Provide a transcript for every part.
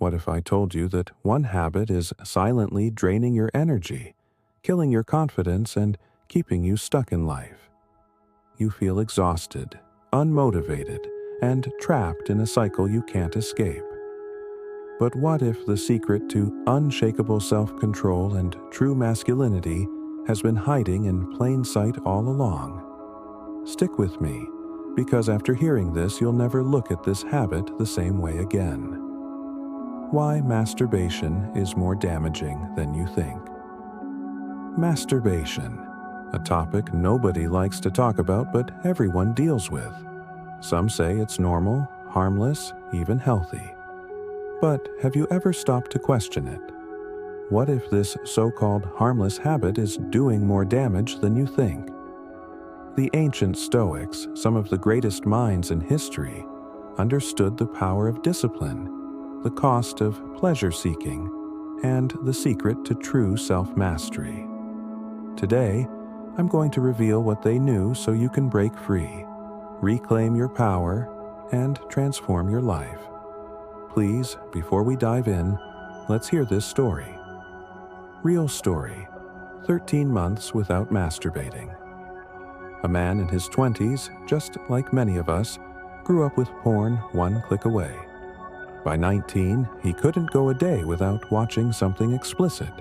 What if I told you that one habit is silently draining your energy, killing your confidence, and keeping you stuck in life? You feel exhausted, unmotivated, and trapped in a cycle you can't escape. But what if the secret to unshakable self-control and true masculinity has been hiding in plain sight all along? Stick with me, because after hearing this, you'll never look at this habit the same way again. Why masturbation is more damaging than you think. Masturbation, a topic nobody likes to talk about but everyone deals with. Some say it's normal, harmless, even healthy. But have you ever stopped to question it? What if this so-called harmless habit is doing more damage than you think? The ancient Stoics, some of the greatest minds in history, understood the power of discipline, the cost of pleasure-seeking, and the secret to true self-mastery. Today, I'm going to reveal what they knew so you can break free, reclaim your power, and transform your life. Please, before we dive in, let's hear this story. Real story, 13 months without masturbating. A man in his 20s, just like many of us, grew up with porn one click away. By 19, he couldn't go a day without watching something explicit,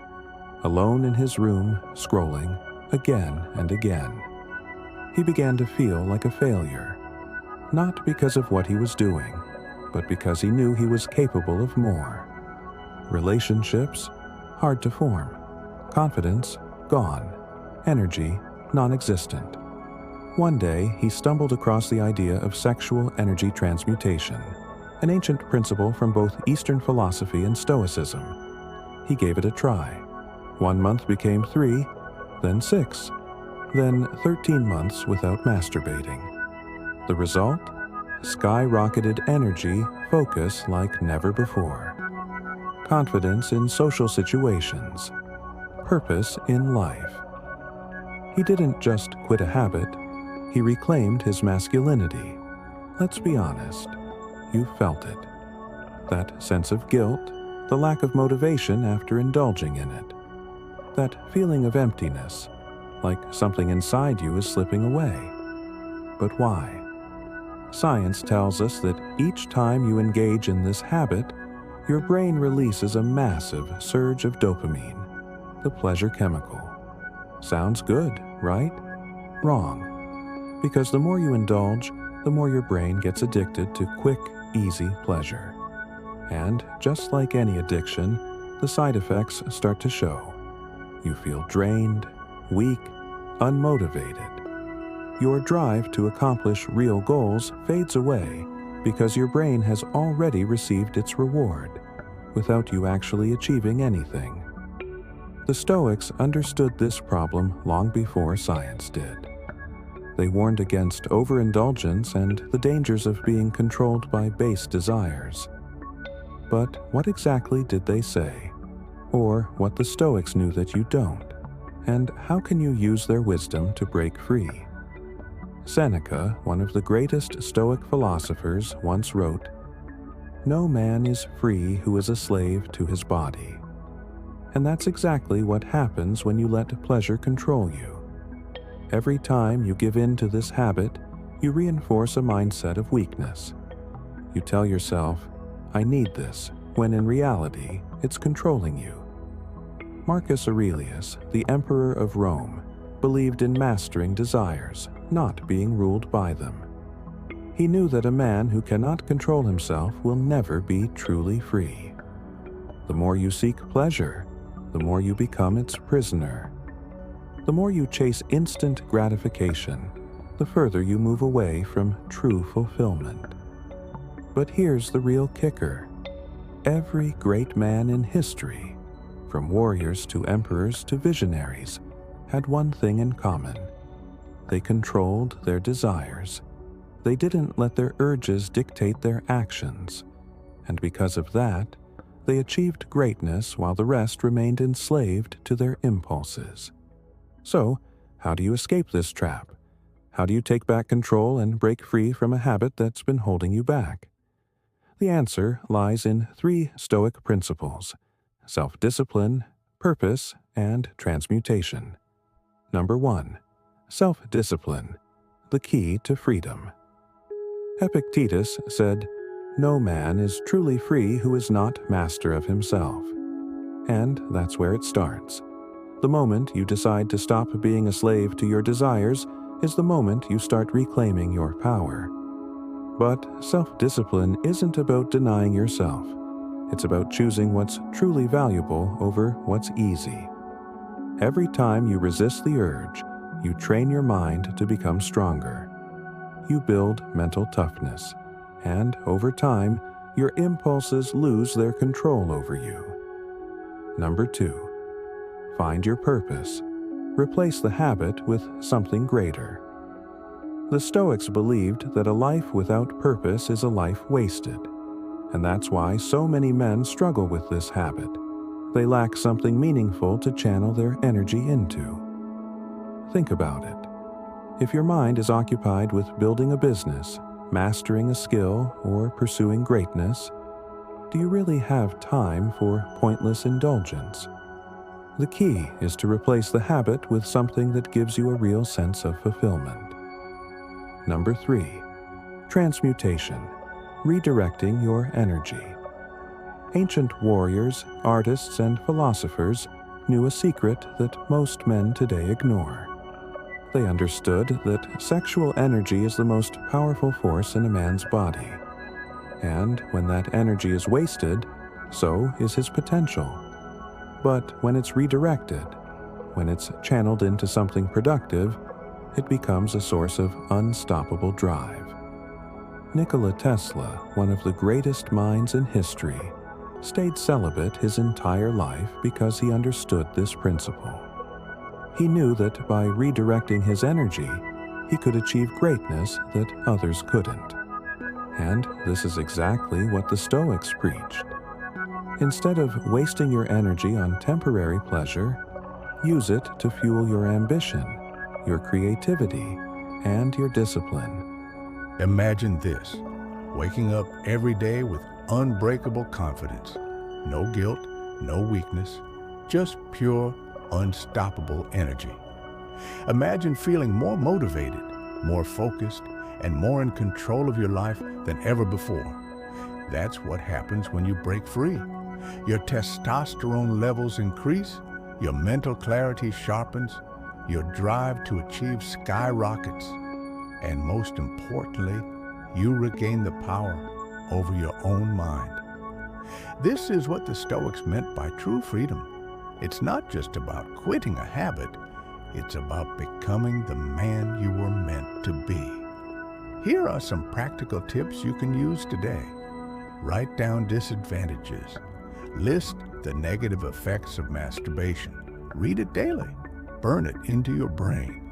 alone in his room, scrolling again and again. He began to feel like a failure, not because of what he was doing, but because he knew he was capable of more. Relationships, hard to form. Confidence, gone. Energy, non-existent. One day, he stumbled across the idea of sexual energy transmutation, an ancient principle from both Eastern philosophy and Stoicism. He gave it a try. 1 month became 3, then 6, then 13 months without masturbating. The result? Skyrocketed energy, focus like never before. Confidence in social situations. Purpose in life. He didn't just quit a habit, he reclaimed his masculinity. Let's be honest, you felt it. That sense of guilt, the lack of motivation after indulging in it. That feeling of emptiness, like something inside you is slipping away. But why? Science tells us that each time you engage in this habit, your brain releases a massive surge of dopamine, the pleasure chemical. Sounds good, right? Wrong. Because the more you indulge, the more your brain gets addicted to quick, easy pleasure. And just like any addiction, the side effects start to show. You feel drained, weak, unmotivated. Your drive to accomplish real goals fades away because your brain has already received its reward without you actually achieving anything. The Stoics understood this problem long before science did. They warned against overindulgence and the dangers of being controlled by base desires. But what exactly did they say? Or what the Stoics knew that you don't? And how can you use their wisdom to break free? Seneca, one of the greatest Stoic philosophers, once wrote, "No man is free who is a slave to his body." And that's exactly what happens when you let pleasure control you. Every time you give in to this habit, you reinforce a mindset of weakness. You tell yourself, "I need this," when in reality, it's controlling you. Marcus Aurelius, the emperor of Rome, believed in mastering desires, not being ruled by them. He knew that a man who cannot control himself will never be truly free. The more you seek pleasure, the more you become its prisoner. The more you chase instant gratification, the further you move away from true fulfillment. But here's the real kicker. Every great man in history, from warriors to emperors to visionaries, had one thing in common. They controlled their desires. They didn't let their urges dictate their actions. And because of that, they achieved greatness while the rest remained enslaved to their impulses. So, how do you escape this trap? How do you take back control and break free from a habit that's been holding you back? The answer lies in 3 Stoic principles: self-discipline, purpose, and transmutation. Number 1. Self-discipline, the key to freedom. Epictetus said, "No man is truly free who is not master of himself." And that's where it starts. The moment you decide to stop being a slave to your desires is the moment you start reclaiming your power. But self-discipline isn't about denying yourself. It's about choosing what's truly valuable over what's easy. Every time you resist the urge, you train your mind to become stronger. You build mental toughness, and over time, your impulses lose their control over you. Number 2. Find your purpose. Replace the habit with something greater. The Stoics believed that a life without purpose is a life wasted, and that's why so many men struggle with this habit. They lack something meaningful to channel their energy into. Think about it. If your mind is occupied with building a business, mastering a skill, or pursuing greatness, do you really have time for pointless indulgence? The key is to replace the habit with something that gives you a real sense of fulfillment. Number 3. Transmutation, redirecting your energy. Ancient warriors, artists, and philosophers knew a secret that most men today ignore. They understood that sexual energy is the most powerful force in a man's body. And when that energy is wasted, so is his potential. But when it's redirected, when it's channeled into something productive, it becomes a source of unstoppable drive. Nikola Tesla, one of the greatest minds in history, stayed celibate his entire life because he understood this principle. He knew that by redirecting his energy, he could achieve greatness that others couldn't. And this is exactly what the Stoics preached. Instead of wasting your energy on temporary pleasure, use it to fuel your ambition, your creativity, and your discipline. Imagine this, waking up every day with unbreakable confidence. No guilt, no weakness, just pure, unstoppable energy. Imagine feeling more motivated, more focused, and more in control of your life than ever before. That's what happens when you break free. Your testosterone levels increase, your mental clarity sharpens, your drive to achieve skyrockets, and most importantly, you regain the power over your own mind. This is what the Stoics meant by true freedom. It's not just about quitting a habit, it's about becoming the man you were meant to be. Here are some practical tips you can use today. Write down disadvantages. List the negative effects of masturbation. Read it daily. Burn it into your brain.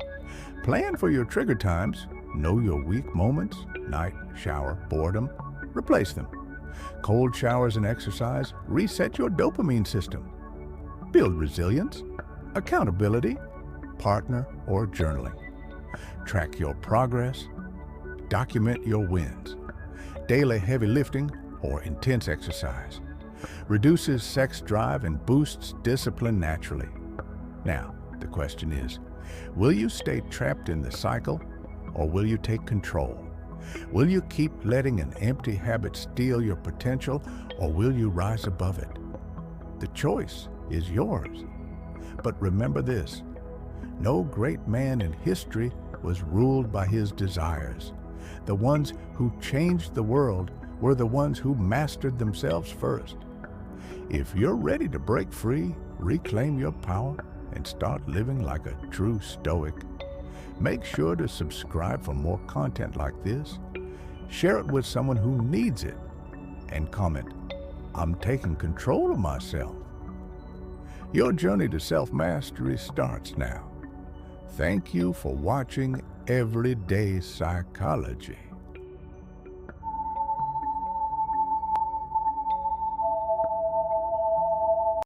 Plan for your trigger times. Know your weak moments, night, shower, boredom. Replace them. Cold showers and exercise reset your dopamine system. Build resilience, accountability, partner, or journaling. Track your progress. Document your wins. Daily heavy lifting or intense exercise reduces sex drive and boosts discipline naturally. Now, the question is, will you stay trapped in the cycle, or will you take control? Will you keep letting an empty habit steal your potential, or will you rise above it? The choice is yours. But remember this, no great man in history was ruled by his desires. The ones who changed the world were the ones who mastered themselves first. If you're ready to break free, reclaim your power, and start living like a true Stoic, make sure to subscribe for more content like this, share it with someone who needs it, and comment, "I'm taking control of myself." Your journey to self-mastery starts now. Thank you for watching Everyday Psychology.